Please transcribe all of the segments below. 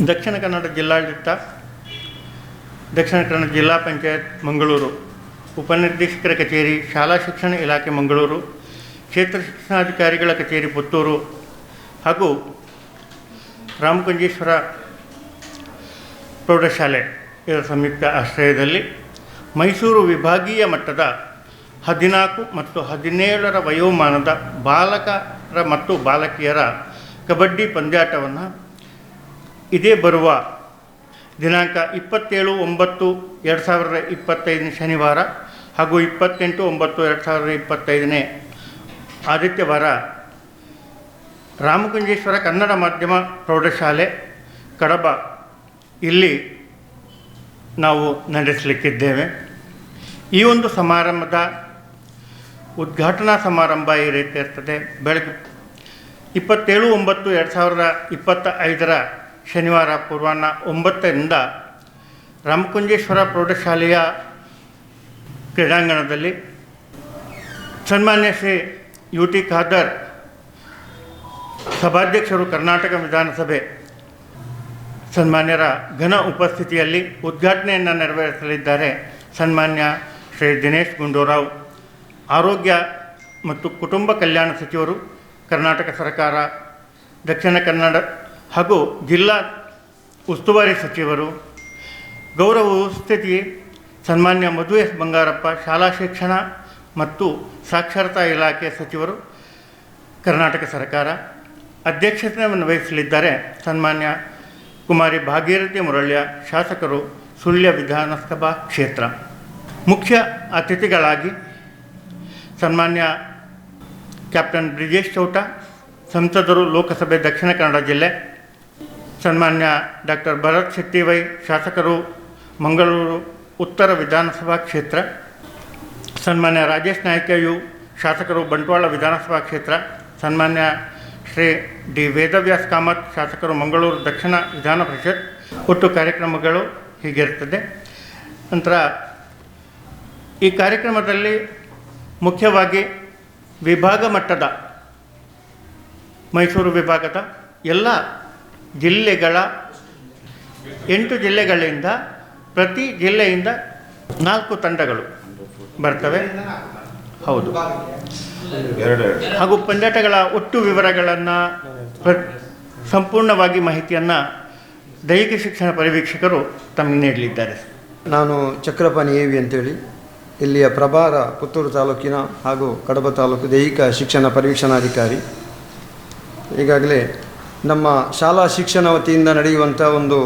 ದಕ್ಷಿಣ ಕನ್ನಡ ಜಿಲ್ಲಾಡಳಿತ, ದಕ್ಷಿಣ ಕನ್ನಡ ಜಿಲ್ಲಾ ಪಂಚಾಯತ್ ಮಂಗಳೂರು, ಉಪನಿರ್ದೇಶಕರ ಕಚೇರಿ, ಶಾಲಾ ಶಿಕ್ಷಣ ಇಲಾಖೆ ಮಂಗಳೂರು, ಕ್ಷೇತ್ರ ಶಿಕ್ಷಣಾಧಿಕಾರಿಗಳ ಕಚೇರಿ ಪುತ್ತೂರು ಹಾಗೂ ರಾಮಕುಂಜೇಶ್ವರ ಪ್ರೌಢಶಾಲೆ ಇದರ ಸಂಯುಕ್ತ ಆಶ್ರಯದಲ್ಲಿ ಮೈಸೂರು ವಿಭಾಗೀಯ ಮಟ್ಟದ 14 ಮತ್ತು 17ರ ವಯೋಮಾನದ ಬಾಲಕರ ಮತ್ತು ಬಾಲಕಿಯರ ಕಬಡ್ಡಿ ಪಂದ್ಯಾಟವನ್ನು ಇದೇ ಬರುವ ದಿನಾಂಕ 27/9/2025 ಶನಿವಾರ ಹಾಗೂ 28/9/2025 ಆದಿತ್ಯವಾರ ರಾಮಕುಂಜೇಶ್ವರ ಕನ್ನಡ ಮಾಧ್ಯಮ ಪ್ರೌಢಶಾಲೆ ಕಡಬ ಇಲ್ಲಿ ನಾವು ನಡೆಸಲಿಕ್ಕಿದ್ದೇವೆ. ಈ ಒಂದು ಸಮಾರಂಭದ ಉದ್ಘಾಟನಾ ಸಮಾರಂಭ ಈ ರೀತಿ ಇರ್ತದೆ. ಬೆಳಗ್ಗೆ 27/9/2025 ಶನಿವಾರ ಪೂರ್ವಾಹ್ನ 9ರಿಂದ ರಾಮಕುಂಜೇಶ್ವರ ಪ್ರೌಢಶಾಲೆಯ ಕ್ರೀಡಾಂಗಣದಲ್ಲಿ ಸನ್ಮಾನ್ಯ ಶ್ರೀ UT ಖಾದರ್ ಸಭಾಧ್ಯಕ್ಷರು, ಕರ್ನಾಟಕ ವಿಧಾನಸಭೆ ಸನ್ಮಾನ್ಯರ ಘನ ಉಪಸ್ಥಿತಿಯಲ್ಲಿ ಉದ್ಘಾಟನೆಯನ್ನು ನೆರವೇರಿಸಲಿದ್ದಾರೆ. ಸನ್ಮಾನ್ಯ ಶ್ರೀ ದಿನೇಶ್ ಗುಂಡೂರಾವ್, ಆರೋಗ್ಯ ಮತ್ತು ಕುಟುಂಬ ಕಲ್ಯಾಣ ಸಚಿವರು, ಕರ್ನಾಟಕ ಸರ್ಕಾರ, ದಕ್ಷಿಣ ಕನ್ನಡ ಹಾಗೂ ಜಿಲ್ಲಾ ಉಸ್ತುವಾರಿ ಸಚಿವರು. ಗೌರವ ಉಪಸ್ಥಿತಿ ಸನ್ಮಾನ್ಯ ಮಧು ಎಸ್ ಬಂಗಾರಪ್ಪ, ಶಾಲಾ ಶಿಕ್ಷಣ ಮತ್ತು ಸಾಕ್ಷರತಾ ಇಲಾಖೆ ಸಚಿವರು, ಕರ್ನಾಟಕ ಸರ್ಕಾರ. ಅಧ್ಯಕ್ಷತೆಯನ್ನು ವಹಿಸಲಿದ್ದಾರೆ ಸನ್ಮಾನ್ಯ ಕುಮಾರಿ ಭಾಗೀರಥಿ ಮುರಳ್ಯ, ಶಾಸಕರು, ಸುಳ್ಯ ವಿಧಾನಸಭಾ ಕ್ಷೇತ್ರ. ಮುಖ್ಯ ಅತಿಥಿಗಳಾಗಿ ಸನ್ಮಾನ್ಯ ಕ್ಯಾಪ್ಟನ್ ಬ್ರಿಜೇಶ್ ಚೌಟ, ಸಂಸದರು, ಲೋಕಸಭೆ ದಕ್ಷಿಣ ಕನ್ನಡ ಜಿಲ್ಲೆ. ಸನ್ಮಾನ್ಯ ಡಾಕ್ಟರ್ ಭರತ್ ಶೆಟ್ಟಿವೈ, ಶಾಸಕರು, ಮಂಗಳೂರು ಉತ್ತರ ವಿಧಾನಸಭಾ ಕ್ಷೇತ್ರ. ಸನ್ಮಾನ್ಯ ರಾಜೇಶ್ ನಾಯ್ಕ ಯು, ಶಾಸಕರು, ಬಂಟ್ವಾಳ ವಿಧಾನಸಭಾ ಕ್ಷೇತ್ರ. ಸನ್ಮಾನ್ಯ ಶ್ರೀ ಡಿ ವೇದವ್ಯಾಸ್ ಕಾಮತ್, ಶಾಸಕರು, ಮಂಗಳೂರು ದಕ್ಷಿಣ ವಿಧಾನ ಪರಿಷತ್. ಒಟ್ಟು ಕಾರ್ಯಕ್ರಮಗಳು ಹೀಗಿರ್ತದೆ. ನಂತರ ಈ ಕಾರ್ಯಕ್ರಮದಲ್ಲಿ ಮುಖ್ಯವಾಗಿ ವಿಭಾಗ ಮಟ್ಟದ ಮೈಸೂರು ವಿಭಾಗದ ಎಲ್ಲ ಜಿಲ್ಲೆಗಳ 8 ಜಿಲ್ಲೆಗಳಿಂದ ಪ್ರತಿ ಜಿಲ್ಲೆಯಿಂದ 4 ತಂಡಗಳು ಬರ್ತವೆ. ಹೌದು, ಹಾಗೂ ಪಂದ್ಯಾಟಗಳ ಒಟ್ಟು ವಿವರಗಳನ್ನು ಸಂಪೂರ್ಣವಾಗಿ ಮಾಹಿತಿಯನ್ನು ದೈಹಿಕ ಶಿಕ್ಷಣ ಪರಿವೀಕ್ಷಕರು ತಮಗೆ ನೀಡಲಿದ್ದಾರೆ. ನಾನು ಚಕ್ರಪಾಣಿ AV ಅಂತೇಳಿ ಇಲ್ಲಿಯ ಪ್ರಭಾರ ಪುತ್ತೂರು ತಾಲೂಕಿನ ಹಾಗೂ ಕಡಬ ತಾಲೂಕು ದೈಹಿಕ ಶಿಕ್ಷಣ ಪರಿವೀಕ್ಷಣಾಧಿಕಾರಿ. ಈಗಾಗಲೇ ನಮ್ಮ ಶಾಲಾ ಶಿಕ್ಷಣ ವತಿಯಿಂದ ನಡೆಯುವಂಥ ಒಂದು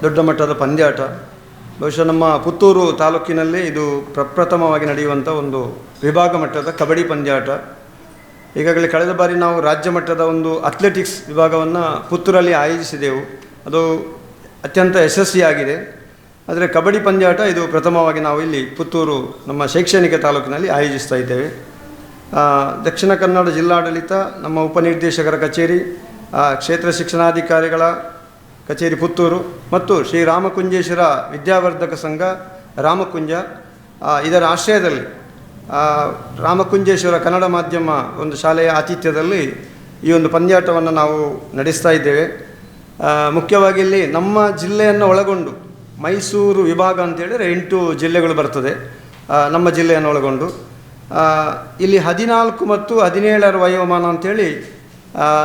ದೊಡ್ಡ ಮಟ್ಟದ ಪಂದ್ಯಾಟ, ಬಹುಶಃ ನಮ್ಮ ಪುತ್ತೂರು ತಾಲೂಕಿನಲ್ಲಿ ಇದು ಪ್ರಪ್ರಥಮವಾಗಿ ನಡೆಯುವಂಥ ಒಂದು ವಿಭಾಗ ಮಟ್ಟದ ಕಬಡ್ಡಿ ಪಂದ್ಯಾಟ. ಈಗಾಗಲೇ ಕಳೆದ ಬಾರಿ ನಾವು ರಾಜ್ಯ ಮಟ್ಟದ ಒಂದು ಅಥ್ಲೆಟಿಕ್ಸ್ ವಿಭಾಗವನ್ನು ಪುತ್ತೂರಲ್ಲಿ ಆಯೋಜಿಸಿದೆವು. ಅದು ಅತ್ಯಂತ ಯಶಸ್ವಿಯಾಗಿದೆ. ಆದರೆ ಕಬಡ್ಡಿ ಪಂದ್ಯಾಟ ಇದು ಪ್ರಥಮವಾಗಿ ನಾವು ಇಲ್ಲಿ ಪುತ್ತೂರು ನಮ್ಮ ಶೈಕ್ಷಣಿಕ ತಾಲೂಕಿನಲ್ಲಿ ಆಯೋಜಿಸ್ತಾ ಇದ್ದೇವೆ. ದಕ್ಷಿಣ ಕನ್ನಡ ಜಿಲ್ಲಾಡಳಿತ, ನಮ್ಮ ಉಪನಿರ್ದೇಶಕರ ಕಚೇರಿ, ಕ್ಷೇತ್ರ ಶಿಕ್ಷಣಾಧಿಕಾರಿಗಳ ಕಚೇರಿ ಪುತ್ತೂರು ಮತ್ತು ಶ್ರೀ ರಾಮಕುಂಜೇಶ್ವರ ವಿದ್ಯಾವರ್ಧಕ ಸಂಘ ರಾಮಕುಂಜ ಇದರ ಆಶ್ರಯದಲ್ಲಿ ರಾಮಕುಂಜೇಶ್ವರ ಕನ್ನಡ ಮಾಧ್ಯಮ ಒಂದು ಶಾಲೆಯ ಆತಿಥ್ಯದಲ್ಲಿ ಈ ಒಂದು ಪಂದ್ಯಾಟವನ್ನು ನಾವು ನಡೆಸ್ತಾ ಇದ್ದೇವೆ. ಮುಖ್ಯವಾಗಿ ಇಲ್ಲಿ ನಮ್ಮ ಜಿಲ್ಲೆಯನ್ನು ಒಳಗೊಂಡು ಮೈಸೂರು ವಿಭಾಗ ಅಂತೇಳಿದರೆ 8 ಜಿಲ್ಲೆಗಳು ಬರ್ತದೆ. ನಮ್ಮ ಜಿಲ್ಲೆಯನ್ನು ಒಳಗೊಂಡು ಇಲ್ಲಿ 14 ಮತ್ತು 17ರ ವಯೋಮಾನ ಅಂಥೇಳಿ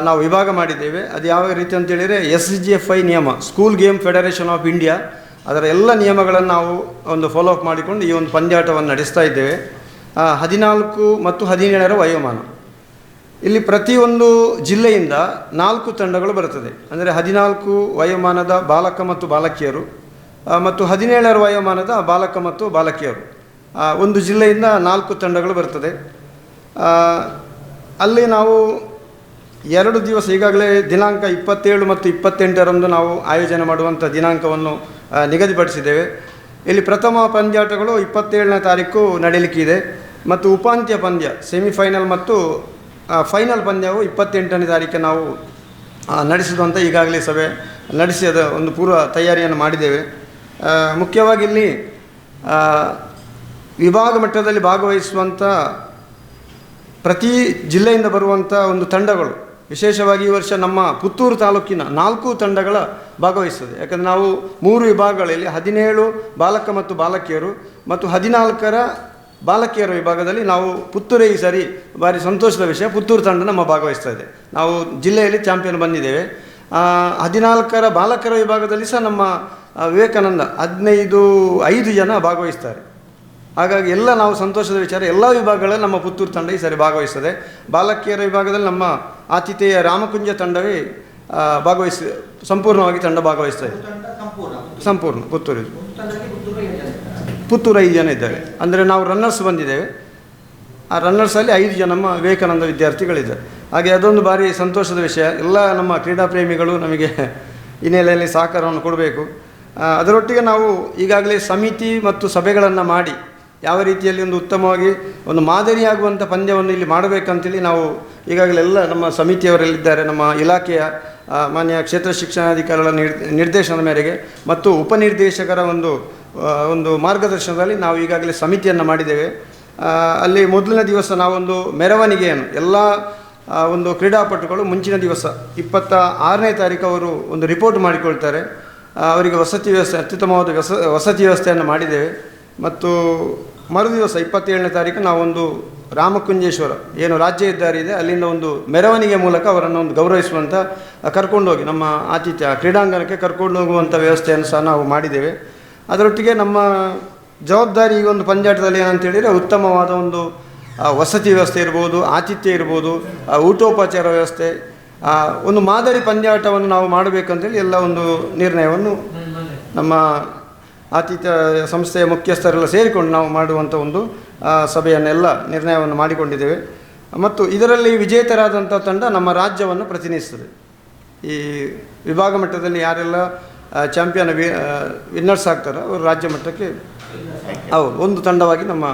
ನಾವು ವಿಭಾಗ ಮಾಡಿದ್ದೇವೆ. ಅದು ಯಾವ ರೀತಿ ಅಂತೇಳಿದರೆ SGFI ನಿಯಮ, school game federation of India, ಅದರ ಎಲ್ಲ ನಿಯಮಗಳನ್ನು ನಾವು ಒಂದು ಫಾಲೋ ಅಪ್ ಮಾಡಿಕೊಂಡು ಈ ಒಂದು ಪಂದ್ಯಾಟವನ್ನು ನಡೆಸ್ತಾ ಇದ್ದೇವೆ. 14 ಮತ್ತು 17ರ ವಯೋಮಾನ. ಇಲ್ಲಿ ಪ್ರತಿಯೊಂದು ಜಿಲ್ಲೆಯಿಂದ 4 ತಂಡಗಳು ಬರುತ್ತದೆ. ಅಂದರೆ 14 ವಯೋಮಾನದ ಬಾಲಕ ಮತ್ತು ಬಾಲಕಿಯರು ಮತ್ತು 17ರ ವಯೋಮಾನದ ಬಾಲಕ ಮತ್ತು ಬಾಲಕಿಯರು. ಒಂದು ಜಿಲ್ಲೆಯಿಂದ 4 ತಂಡಗಳು ಬರ್ತದೆ. ಅಲ್ಲಿ ನಾವು 2 ದಿವಸ ಈಗಾಗಲೇ ದಿನಾಂಕ 27 ಮತ್ತು 28ರಂದು ನಾವು ಆಯೋಜನೆ ಮಾಡುವಂಥ ದಿನಾಂಕವನ್ನು ನಿಗದಿಪಡಿಸಿದ್ದೇವೆ. ಇಲ್ಲಿ ಪ್ರಥಮ ಪಂದ್ಯಾಟಗಳು 27ನೇ ತಾರೀಕು ನಡೆಯಲಿಕ್ಕಿದೆ ಮತ್ತು ಉಪಾಂತ್ಯ ಪಂದ್ಯ ಸೆಮಿಫೈನಲ್ ಮತ್ತು ಫೈನಲ್ ಪಂದ್ಯವು 28ನೇ ತಾರೀಕು ನಾವು ನಡೆಸಿದಂಥ ಈಗಾಗಲೇ ಸಭೆ ನಡೆಸಿ ಅದರ ಒಂದು ಪೂರ್ವ ತಯಾರಿಯನ್ನು ಮಾಡಿದ್ದೇವೆ. ಮುಖ್ಯವಾಗಿ ಇಲ್ಲಿ ವಿಭಾಗ ಮಟ್ಟದಲ್ಲಿ ಭಾಗವಹಿಸುವಂಥ ಪ್ರತಿ ಜಿಲ್ಲೆಯಿಂದ ಬರುವಂಥ ಒಂದು ತಂಡಗಳು ವಿಶೇಷವಾಗಿ ಈ ವರ್ಷ ನಮ್ಮ ಪುತ್ತೂರು ತಾಲೂಕಿನ 4 ತಂಡಗಳ ಭಾಗವಹಿಸ್ತದೆ. ಯಾಕಂದರೆ ನಾವು 3 ವಿಭಾಗಗಳಲ್ಲಿ 17 ಬಾಲಕ ಮತ್ತು ಬಾಲಕಿಯರು ಮತ್ತು 14 ಬಾಲಕಿಯರ ವಿಭಾಗದಲ್ಲಿ ನಾವು ಪುತ್ತೂರೇ ಈ ಸಾರಿ ಭಾರಿ ಸಂತೋಷದ ವಿಷಯ, ಪುತ್ತೂರು ತಂಡ ನಮ್ಮ ಭಾಗವಹಿಸ್ತಾ ಇದೆ. ನಾವು ಜಿಲ್ಲೆಯಲ್ಲಿ ಚಾಂಪಿಯನ್ ಬಂದಿದ್ದೇವೆ. 14 ಬಾಲಕರ ವಿಭಾಗದಲ್ಲಿ ಸಹ ನಮ್ಮ ವಿವೇಕಾನಂದ 5 ಜನ ಭಾಗವಹಿಸ್ತಾರೆ. ಹಾಗಾಗಿ ಎಲ್ಲ ನಾವು ಸಂತೋಷದ ವಿಚಾರ, ಎಲ್ಲ ವಿಭಾಗಗಳಲ್ಲಿ ನಮ್ಮ ಪುತ್ತೂರು ತಂಡ ಈ ಸಾರಿ ಭಾಗವಹಿಸ್ತದೆ. ಬಾಲಕಿಯರ ವಿಭಾಗದಲ್ಲಿ ನಮ್ಮ ಆತಿಥೇಯ ರಾಮಕುಂಜ ತಂಡವೇ ಸಂಪೂರ್ಣವಾಗಿ ತಂಡ ಭಾಗವಹಿಸ್ತಾ ಇದೆ. ಸಂಪೂರ್ಣ ಪುತ್ತೂರು 5 ಜನ ಇದ್ದಾರೆ. ಅಂದರೆ ನಾವು ರನ್ನರ್ಸ್ ಬಂದಿದ್ದೇವೆ. ಆ ರನ್ನರ್ಸಲ್ಲಿ 5 ಜನ ನಮ್ಮ ವಿವೇಕಾನಂದ ವಿದ್ಯಾರ್ಥಿಗಳಿದ್ದಾರೆ. ಹಾಗೆ ಅದೊಂದು ಭಾರಿ ಸಂತೋಷದ ವಿಷಯ. ಎಲ್ಲ ನಮ್ಮ ಕ್ರೀಡಾ ಪ್ರೇಮಿಗಳು ನಮಗೆ ಈ ನೆಲೆಯಲ್ಲಿ ಸಹಕಾರವನ್ನು ಕೊಡಬೇಕು. ಅದರೊಟ್ಟಿಗೆ ನಾವು ಈಗಾಗಲೇ ಸಮಿತಿ ಮತ್ತು ಸಭೆಗಳನ್ನು ಮಾಡಿ ಯಾವ ರೀತಿಯಲ್ಲಿ ಒಂದು ಉತ್ತಮವಾಗಿ ಒಂದು ಮಾದರಿಯಾಗುವಂಥ ಪಂದ್ಯವನ್ನು ಇಲ್ಲಿ ಮಾಡಬೇಕಂತೇಳಿ ನಾವು ಈಗಾಗಲೇ ಎಲ್ಲ ನಮ್ಮ ಸಮಿತಿಯವರಲ್ಲಿದ್ದಾರೆ. ನಮ್ಮ ಇಲಾಖೆಯ ಮಾನ್ಯ ಕ್ಷೇತ್ರ ಶಿಕ್ಷಣಾಧಿಕಾರಿಗಳ ನಿರ್ದೇಶನದ ಮೇರೆಗೆ ಮತ್ತು ಉಪನಿರ್ದೇಶಕರ ಒಂದು ಮಾರ್ಗದರ್ಶನದಲ್ಲಿ ನಾವು ಈಗಾಗಲೇ ಸಮಿತಿಯನ್ನು ಮಾಡಿದ್ದೇವೆ. ಅಲ್ಲಿ ಮೊದಲನೇ ದಿವಸ ನಾವೊಂದು ಮೆರವಣಿಗೆಯನ್ನು ಎಲ್ಲ ಒಂದು ಕ್ರೀಡಾಪಟುಗಳು ಮುಂಚಿನ ದಿವಸ 26ನೇ ತಾರೀಕು ಅವರು ಒಂದು ರಿಪೋರ್ಟ್ ಮಾಡಿಕೊಳ್ತಾರೆ. ಅವರಿಗೆ ವಸತಿ ವ್ಯವಸ್ಥೆ, ಅತ್ಯುತ್ತಮವಾದ ವಸತಿ ವ್ಯವಸ್ಥೆಯನ್ನು ಮಾಡಿದ್ದೇವೆ. ಮತ್ತು ಮರುದಿವಸ 27ನೇ ತಾರೀಕು ನಾವೊಂದು ರಾಮಕುಂಜೇಶ್ವರ ಏನು ರಾಜ್ಯ ಹೆದ್ದಾರಿ ಇದೆ ಅಲ್ಲಿಂದ ಒಂದು ಮೆರವಣಿಗೆ ಮೂಲಕ ಅವರನ್ನು ಒಂದು ಗೌರವಿಸುವಂಥ ಕರ್ಕೊಂಡೋಗಿ ನಮ್ಮ ಆತಿಥ್ಯ ಕ್ರೀಡಾಂಗಣಕ್ಕೆ ಕರ್ಕೊಂಡು ಹೋಗುವಂಥ ವ್ಯವಸ್ಥೆಯನ್ನು ಸಹ ನಾವು ಮಾಡಿದ್ದೇವೆ. ಅದರೊಟ್ಟಿಗೆ ನಮ್ಮ ಜವಾಬ್ದಾರಿ ಈ ಒಂದು ಪಂದ್ಯಾಟದಲ್ಲಿ ಏನಂತೇಳಿದರೆ ಉತ್ತಮವಾದ ಒಂದು ವಸತಿ ವ್ಯವಸ್ಥೆ ಇರ್ಬೋದು, ಆತಿಥ್ಯ ಇರ್ಬೋದು, ಊಟೋಪಚಾರ ವ್ಯವಸ್ಥೆ, ಒಂದು ಮಾದರಿ ಪಂದ್ಯಾಟವನ್ನು ನಾವು ಮಾಡಬೇಕಂತೇಳಿ ಎಲ್ಲ ಒಂದು ನಿರ್ಣಯವನ್ನು ನಮ್ಮ ಆತಿಥ್ಯ ಸಂಸ್ಥೆಯ ಮುಖ್ಯಸ್ಥರೆಲ್ಲ ಸೇರಿಕೊಂಡು ನಾವು ಮಾಡುವಂಥ ಒಂದು ಸಭೆಯನ್ನೆಲ್ಲ ನಿರ್ಣಯವನ್ನು ಮಾಡಿಕೊಂಡಿದ್ದೇವೆ. ಮತ್ತು ಇದರಲ್ಲಿ ವಿಜೇತರಾದಂಥ ತಂಡ ನಮ್ಮ ರಾಜ್ಯವನ್ನು ಪ್ರತಿನಿಧಿಸ್ತದೆ. ಈ ವಿಭಾಗ ಮಟ್ಟದಲ್ಲಿ ಯಾರೆಲ್ಲ ಚಾಂಪಿಯನ್ ವಿನ್ನರ್ಸ್ ಆಗ್ತಾರೋ ಅವರು ರಾಜ್ಯ ಮಟ್ಟಕ್ಕೆ ಹೌದು ಒಂದು ತಂಡವಾಗಿ ನಮ್ಮ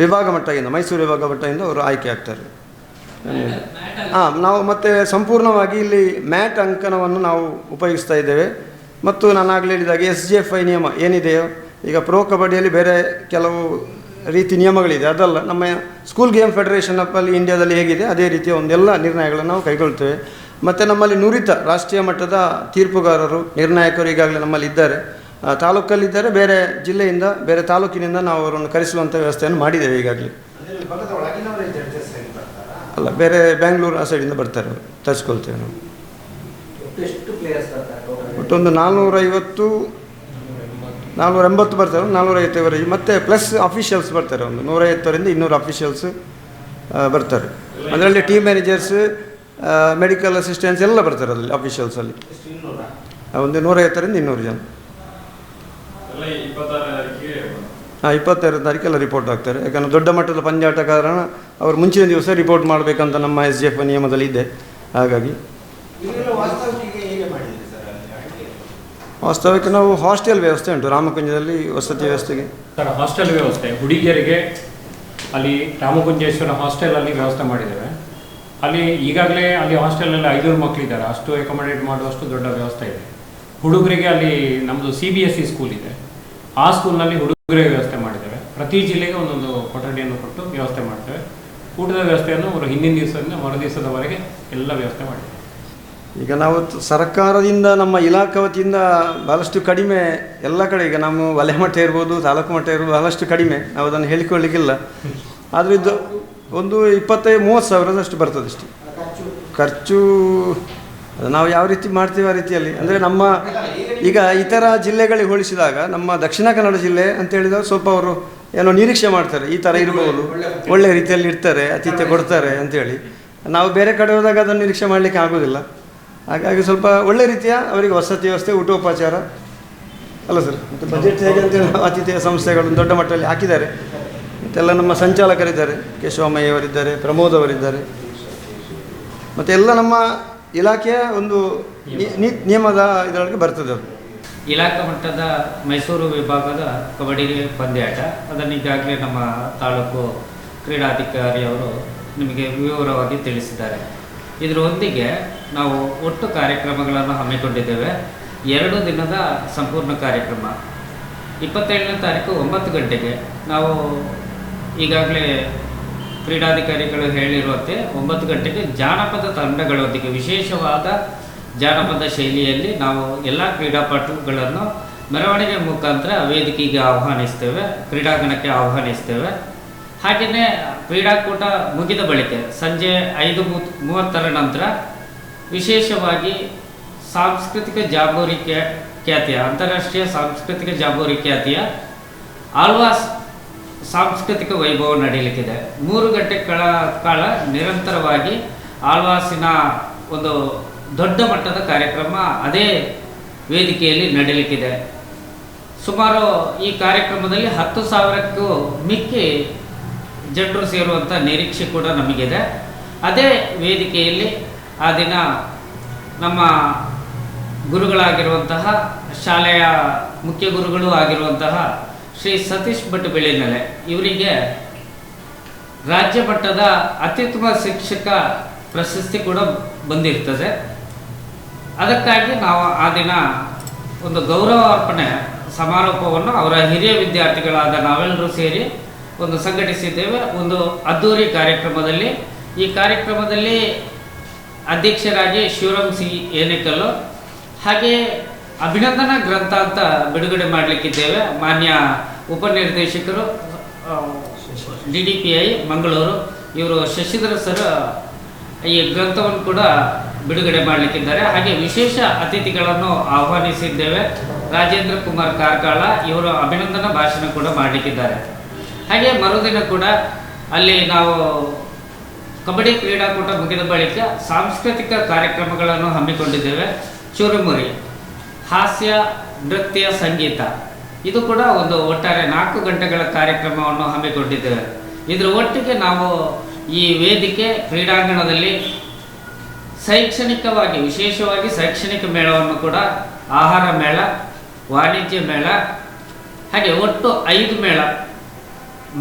ವಿಭಾಗ ಮಟ್ಟದಿಂದ ಮೈಸೂರು ವಿಭಾಗ ಮಟ್ಟದಿಂದ ಅವರು ಆಯ್ಕೆ ಆಗ್ತಾರೆ. ನಾವು ಮತ್ತೆ ಸಂಪೂರ್ಣವಾಗಿ ಇಲ್ಲಿ ಮ್ಯಾಟ್ ಅಂಕಣವನ್ನು ನಾವು ಉಪಯೋಗಿಸ್ತಾ ಇದ್ದೇವೆ. ಮತ್ತು ನಾನು ಆಗಲೇ ಹೇಳಿದಾಗೆ SGFI ನಿಯಮ ಏನಿದೆಯೋ, ಈಗ ಪ್ರೋ ಕಬಡ್ಡಿಯಲ್ಲಿ ಬೇರೆ ಕೆಲವು ರೀತಿ ನಿಯಮಗಳಿದೆ, ಅದಲ್ಲ ನಮ್ಮ ಸ್ಕೂಲ್ ಗೇಮ್ ಫೆಡರೇಷನ್ ಆಫ್ ಅಲ್ಲಿ ಇಂಡಿಯಾದಲ್ಲಿ ಹೇಗಿದೆ ಅದೇ ರೀತಿಯ ಒಂದೆಲ್ಲ ನಿರ್ಣಯಗಳನ್ನು ನಾವು ಕೈಗೊಳ್ತೇವೆ. ಮತ್ತು ನಮ್ಮಲ್ಲಿ ನುರಿತ ರಾಷ್ಟ್ರೀಯ ಮಟ್ಟದ ತೀರ್ಪುಗಾರರು, ನಿರ್ಣಾಯಕರು ಈಗಾಗಲೇ ನಮ್ಮಲ್ಲಿ ಇದ್ದಾರೆ. ತಾಲೂಕಲ್ಲಿದ್ದಾರೆ, ಬೇರೆ ಜಿಲ್ಲೆಯಿಂದ ಬೇರೆ ತಾಲೂಕಿನಿಂದ ನಾವು ಅವರನ್ನು ಕರೆಸುವಂಥ ವ್ಯವಸ್ಥೆಯನ್ನು ಮಾಡಿದ್ದೇವೆ ಈಗಾಗಲೇ. ಅಲ್ಲ, ಬೇರೆ ಬ್ಯಾಂಗ್ಳೂರು ಆ ಸೈಡಿಂದ ಬರ್ತಾರೆ, ಅವರು ತರಿಸ್ಕೊಳ್ತೇವೆ ನಾವು. ಒಟ್ಟೊಂದು 480 ಬರ್ತಾರೆ, 450ವರೆಗೆ. ಮತ್ತು ಪ್ಲಸ್ ಅಫಿಷಿಯಲ್ಸ್ ಬರ್ತಾರೆ, ಒಂದು 150ರಿಂದ 200 ಅಫಿಷಿಯಲ್ಸ್ ಬರ್ತಾರೆ. ಅದರಲ್ಲಿ ಟೀಮ್ ಮ್ಯಾನೇಜರ್ಸ್, ಮೆಡಿಕಲ್ ಅಸಿಸ್ಟೆಂಟ್ಸ್ ಎಲ್ಲ ಬರ್ತಾರೆ ಅದರಲ್ಲಿ ಅಫಿಷಿಯಲ್ಸಲ್ಲಿ. ಒಂದು 150ರಿಂದ 200 ಜನ. 26ನೇ ತಾರೀಕೆಲ್ಲ ರಿಪೋರ್ಟ್ ಆಗ್ತಾರೆ. ಯಾಕಂದರೆ ದೊಡ್ಡ ಮಟ್ಟದ ಪಂದ್ಯಾಟ ಕಾರಣ ಅವರು ಮುಂಚಿನ ದಿವಸ ರಿಪೋರ್ಟ್ ಮಾಡಬೇಕಂತ ನಮ್ಮ SGFI ನಿಯಮದಲ್ಲಿ ಇದೆ. ಹಾಗಾಗಿ ವಾಸ್ತವಕ್ಕೆ ನಾವು ಹಾಸ್ಟೆಲ್ ವ್ಯವಸ್ಥೆ ಉಂಟು ರಾಮಕುಂಜದಲ್ಲಿ, ವಸತಿ ವ್ಯವಸ್ಥೆಗೆ ಸರ್ ಹಾಸ್ಟೆಲ್ ವ್ಯವಸ್ಥೆ ಹುಡುಗಿಯರಿಗೆ ಅಲ್ಲಿ ರಾಮಕುಂಜೇಶ್ವರ ಹಾಸ್ಟೆಲಲ್ಲಿ ವ್ಯವಸ್ಥೆ ಮಾಡಿದ್ದೇವೆ. ಅಲ್ಲಿ ಈಗಾಗಲೇ ಅಲ್ಲಿ ಹಾಸ್ಟೆಲಲ್ಲಿ 500 ಮಕ್ಕಳಿದ್ದಾರೆ, ಅಷ್ಟು ಅಕೊಮಡೇಟ್ ಮಾಡುವಷ್ಟು ದೊಡ್ಡ ವ್ಯವಸ್ಥೆ ಇದೆ. ಹುಡುಗರಿಗೆ ಅಲ್ಲಿ ನಮ್ಮದು CBSE ಸ್ಕೂಲ್ ಇದೆ, ಆ ಸ್ಕೂಲ್ನಲ್ಲಿ ಹುಡುಗರಿಗೆ ವ್ಯವಸ್ಥೆ ಮಾಡಿದ್ದೇವೆ. ಪ್ರತಿ ಜಿಲ್ಲೆಗೆ ಒಂದೊಂದು ಕೊಠಡಿಯನ್ನು ಕೊಟ್ಟು ವ್ಯವಸ್ಥೆ ಮಾಡ್ತೇವೆ. ಊಟದ ವ್ಯವಸ್ಥೆಯನ್ನು ಅವರು ಹಿಂದಿನ ದಿವಸದಿಂದ ಮರು ದಿವಸದವರೆಗೆ ಎಲ್ಲ ವ್ಯವಸ್ಥೆ ಮಾಡಿದ್ದೇವೆ. ಈಗ ನಾವು ಸರ್ಕಾರದಿಂದ ನಮ್ಮ ಇಲಾಖೆ ವತಿಯಿಂದ ಭಾಳಷ್ಟು ಕಡಿಮೆ ಎಲ್ಲ ಕಡೆ, ಈಗ ನಮ್ಮ ವಲಯ ಮಟ್ಟ ಇರ್ಬೋದು, ತಾಲೂಕು ಮಟ್ಟ ಇರ್ಬೋದು, ಭಾಳಷ್ಟು ಕಡಿಮೆ, ನಾವು ಅದನ್ನು ಹೇಳಿಕೊಳ್ಳಿಕ್ಕಿಲ್ಲ. ಆದರೆ ಇದು ಒಂದು 25-30 ಸಾವಿರದಷ್ಟು ಬರ್ತದೆ ಅಷ್ಟೇ ಖರ್ಚು. ನಾವು ಯಾವ ರೀತಿ ಮಾಡ್ತೀವಿ ಆ ರೀತಿಯಲ್ಲಿ. ಅಂದರೆ ನಮ್ಮ ಈಗ ಇತರ ಜಿಲ್ಲೆಗಳಿಗೆ ಹೋಲಿಸಿದಾಗ ನಮ್ಮ ದಕ್ಷಿಣ ಕನ್ನಡ ಜಿಲ್ಲೆ ಅಂತ ಹೇಳಿದಾಗ ಸ್ವಲ್ಪ ಅವರು ಏನೋ ನಿರೀಕ್ಷೆ ಮಾಡ್ತಾರೆ, ಈ ಥರ ಇರ್ಬೋದು, ಒಳ್ಳೆಯ ರೀತಿಯಲ್ಲಿ ಇರ್ತಾರೆ, ಆತಿಥ್ಯ ಕೊಡ್ತಾರೆ ಅಂಥೇಳಿ. ನಾವು ಬೇರೆ ಕಡೆ ಹೋದಾಗ ಅದನ್ನು ನಿರೀಕ್ಷೆ ಮಾಡಲಿಕ್ಕೆ ಆಗೋದಿಲ್ಲ. ಹಾಗಾಗಿ ಸ್ವಲ್ಪ ಒಳ್ಳೆ ರೀತಿಯ ಅವರಿಗೆ ವಸತಿ ವ್ಯವಸ್ಥೆ, ಊಟೋಪಚಾರ ಅಲ್ಲ ಸರ್. ಮತ್ತು ಬಜೆಟ್ ಹೇಗೆ ಅಂತೇಳಿ ಆತಿಥ್ಯ ಸಂಸ್ಥೆಗಳು ದೊಡ್ಡ ಮಟ್ಟದಲ್ಲಿ ಹಾಕಿದ್ದಾರೆ. ಮತ್ತೆಲ್ಲ ನಮ್ಮ ಸಂಚಾಲಕರಿದ್ದಾರೆ, ಕೇಶವಮ್ಮಯ್ಯವರಿದ್ದಾರೆ, ಪ್ರಮೋದ್ ಅವರಿದ್ದಾರೆ. ಮತ್ತು ಎಲ್ಲ ನಮ್ಮ ಇಲಾಖೆಯ ಒಂದು ನಿಯಮದ ಇದರೊಳಗೆ ಬರ್ತದೆ. ಅದು ಇಲಾಖಾ ಮಟ್ಟದ ಮೈಸೂರು ವಿಭಾಗದ ಕಬಡ್ಡಿ ಪಂದ್ಯಾಟ, ಅದನ್ನು ಈಗಾಗಲೇ ನಮ್ಮ ತಾಲೂಕು ಕ್ರೀಡಾಧಿಕಾರಿಯವರು ನಿಮಗೆ ವಿವರವಾಗಿ ತಿಳಿಸಿದ್ದಾರೆ. ಇದರೊಂದಿಗೆ ನಾವು ಒಟ್ಟು ಕಾರ್ಯಕ್ರಮಗಳನ್ನು ಹಮ್ಮಿಕೊಂಡಿದ್ದೇವೆ. 2 ದಿನದ ಸಂಪೂರ್ಣ ಕಾರ್ಯಕ್ರಮ 27ನೇ ತಾರೀಕು 9 ಗಂಟೆಗೆ ನಾವು ಈಗಾಗಲೇ ಕ್ರೀಡಾಧಿಕಾರಿಗಳು ಹೇಳಿರುವಂತೆ 9 ಗಂಟೆಗೆ ಜಾನಪದ ತಂಡಗಳೊಂದಿಗೆ ವಿಶೇಷವಾದ ಜಾನಪದ ಶೈಲಿಯಲ್ಲಿ ನಾವು ಎಲ್ಲ ಕ್ರೀಡಾಪಟುಗಳನ್ನು ಮೆರವಣಿಗೆ ಮುಖಾಂತರ ವೇದಿಕೆಗೆ ಆಹ್ವಾನಿಸ್ತೇವೆ, ಕ್ರೀಡಾಂಗಣಕ್ಕೆ ಆಹ್ವಾನಿಸ್ತೇವೆ. ಹಾಗೆಯೇ ಕ್ರೀಡಾಕೂಟ ಮುಗಿದ ಬಳಿಕ ಸಂಜೆ 5:30 ನಂತರ ವಿಶೇಷವಾಗಿ ಸಾಂಸ್ಕೃತಿಕ ಜಾಂಬೋರಿ ಖ್ಯಾತಿಯ ಅಂತಾರಾಷ್ಟ್ರೀಯ ಸಾಂಸ್ಕೃತಿಕ ಜಾಂಬೋರಿ ಖ್ಯಾತಿಯ ಆಳ್ವಾಸ್ ಸಾಂಸ್ಕೃತಿಕ ವೈಭವ ನಡೆಯಲಿಕ್ಕಿದೆ. 3 ಗಂಟೆಗಳ ಕಾಲ ನಿರಂತರವಾಗಿ ಆಳ್ವಾಸಿನ ಒಂದು ದೊಡ್ಡ ಮಟ್ಟದ ಕಾರ್ಯಕ್ರಮ ಅದೇ ವೇದಿಕೆಯಲ್ಲಿ ನಡೆಯಲಿಕ್ಕಿದೆ. ಸುಮಾರು ಈ ಕಾರ್ಯಕ್ರಮದಲ್ಲಿ 10,000ಕ್ಕೂ ಮಿಕ್ಕಿ ಜನರು ಸೇರುವಂಥ ನಿರೀಕ್ಷೆ ಕೂಡ ನಮಗಿದೆ. ಅದೇ ವೇದಿಕೆಯಲ್ಲಿ ಆ ದಿನ ನಮ್ಮ ಗುರುಗಳಾಗಿರುವಂತಹ ಶಾಲೆಯ ಮುಖ್ಯ ಗುರುಗಳು ಆಗಿರುವಂತಹ ಶ್ರೀ ಸತೀಶ್ ಭಟ್ ಬೆಳ್ಳಿನೆಲೆ ಇವರಿಗೆ ರಾಜ್ಯ ಮಟ್ಟದ ಅತ್ಯುತ್ತಮ ಶಿಕ್ಷಕ ಪ್ರಶಸ್ತಿ ಕೂಡ ಬಂದಿರ್ತದೆ. ಅದಕ್ಕಾಗಿ ನಾವು ಆ ದಿನ ಒಂದು ಗೌರವ ಅರ್ಪಣೆ ಸಮಾರೋಪವನ್ನು ಅವರ ಹಿರಿಯ ವಿದ್ಯಾರ್ಥಿಗಳಾದ ನಾವೆಲ್ಲರೂ ಸೇರಿ ಒಂದು ಸಂಘಟಿಸಿದ್ದೇವೆ. ಒಂದು ಅದ್ದೂರಿ ಕಾರ್ಯಕ್ರಮದಲ್ಲಿ ಈ ಕಾರ್ಯಕ್ರಮದಲ್ಲಿ ಅಧ್ಯಕ್ಷರಾಗಿ ಶಿವರಾಮ್ ಸಿ ಏನೇಕಲ್ಲು, ಹಾಗೆ ಅಭಿನಂದನಾ ಗ್ರಂಥ ಅಂತ ಬಿಡುಗಡೆ ಮಾಡಲಿಕ್ಕಿದ್ದೇವೆ. ಮಾನ್ಯ ಉಪನಿರ್ದೇಶಕರು DDPI ಮಂಗಳೂರು ಇವರು ಶಶಿಧರ ಸರ್ ಈ ಗ್ರಂಥವನ್ನು ಕೂಡ ಬಿಡುಗಡೆ ಮಾಡಲಿಕ್ಕಿದ್ದಾರೆ. ಹಾಗೆ ವಿಶೇಷ ಅತಿಥಿಗಳನ್ನು ಆಹ್ವಾನಿಸಿದ್ದೇವೆ. ರಾಜೇಂದ್ರ ಕುಮಾರ್ ಕಾರ್ಕಾಳ ಇವರು ಅಭಿನಂದನಾ ಭಾಷಣ ಕೂಡ ಮಾಡಲಿಕ್ಕಿದ್ದಾರೆ. ಹಾಗೆ ಮರುದಿನ ಕೂಡ ಅಲ್ಲಿ ನಾವು ಕಬಡ್ಡಿ ಕ್ರೀಡಾಕೂಟ ಮುಗಿದ ಬಳಿಕ ಸಾಂಸ್ಕೃತಿಕ ಕಾರ್ಯಕ್ರಮಗಳನ್ನು ಹಮ್ಮಿಕೊಂಡಿದ್ದೇವೆ. ಚುರುಮುರಿ, ಹಾಸ್ಯ, ನೃತ್ಯ, ಸಂಗೀತ ಇದು ಕೂಡ ಒಂದು ಒಟ್ಟಾರೆ 4 ಗಂಟೆಗಳ ಕಾರ್ಯಕ್ರಮವನ್ನು ಹಮ್ಮಿಕೊಂಡಿದ್ದೇವೆ. ಇದರ ಒಟ್ಟಿಗೆ ನಾವು ಈ ವೇದಿಕೆ ಕ್ರೀಡಾಂಗಣದಲ್ಲಿ ಶೈಕ್ಷಣಿಕವಾಗಿ ವಿಶೇಷವಾಗಿ ಶೈಕ್ಷಣಿಕ ಮೇಳವನ್ನು ಕೂಡ ಆಹಾರ ಮೇಳ, ವಾಣಿಜ್ಯ ಮೇಳ, ಹಾಗೆ ಒಟ್ಟು 5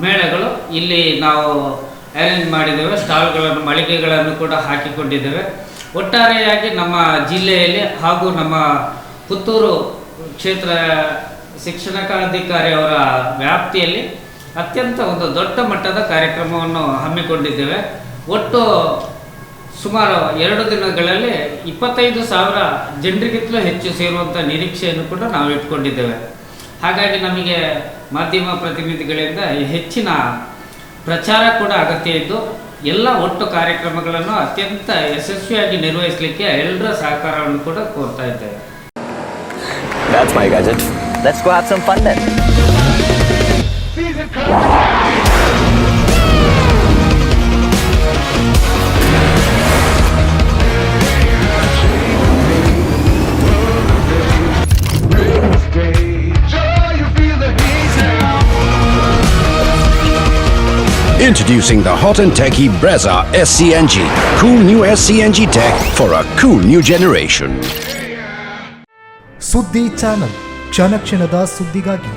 ಮೇಳಗಳು ಇಲ್ಲಿ ನಾವು ಅರೇಂಜ್ ಮಾಡಿದ್ದೇವೆ. ಸ್ಟಾಲ್ಗಳನ್ನು, ಮಳಿಗೆಗಳನ್ನು ಕೂಡ ಹಾಕಿಕೊಂಡಿದ್ದೇವೆ. ಒಟ್ಟಾರೆಯಾಗಿ ನಮ್ಮ ಜಿಲ್ಲೆಯಲ್ಲಿ ಹಾಗೂ ನಮ್ಮ ಪುತ್ತೂರು ಕ್ಷೇತ್ರ ಶಿಕ್ಷಣಾಧಿಕಾರಿ ಅವರ ವ್ಯಾಪ್ತಿಯಲ್ಲಿ ಅತ್ಯಂತ ಒಂದು ದೊಡ್ಡ ಮಟ್ಟದ ಕಾರ್ಯಕ್ರಮವನ್ನು ಹಮ್ಮಿಕೊಂಡಿದ್ದೇವೆ. ಒಟ್ಟು ಸುಮಾರು 2 ದಿನಗಳಲ್ಲಿ 25,000 ಜನರಿಗಿಂತಲೂ ಹೆಚ್ಚು ಸೇರುವಂಥ ನಿರೀಕ್ಷೆಯನ್ನು ಕೂಡ ನಾವು ಇಟ್ಕೊಂಡಿದ್ದೇವೆ. ಹಾಗಾಗಿ ನಮಗೆ ಮಾಧ್ಯಮ ಪ್ರತಿನಿಧಿಗಳಿಂದ ಹೆಚ್ಚಿನ ಪ್ರಚಾರ ಕೂಡ ಅಗತ್ಯ ಇದ್ದು ಎಲ್ಲ ಒಟ್ಟು ಕಾರ್ಯಕ್ರಮಗಳನ್ನು ಅತ್ಯಂತ ಯಶಸ್ವಿಯಾಗಿ ನಿರ್ವಹಿಸಲಿಕ್ಕೆ ಎಲ್ಲರ ಸಹಕಾರವನ್ನು ಕೂಡ ಕೋರ್ತಾ ಇದ್ದೇವೆ. That's my gadget. Let's go have some fun then. Introducing the hot and techy Brezza SCNG. Cool new SCNG tech for a cool new generation. ಸುದ್ದಿ ಚಾನಲ್ ಕ್ಷಣ ಕ್ಷಣದ ಸುದ್ದಿಗಾಗಿ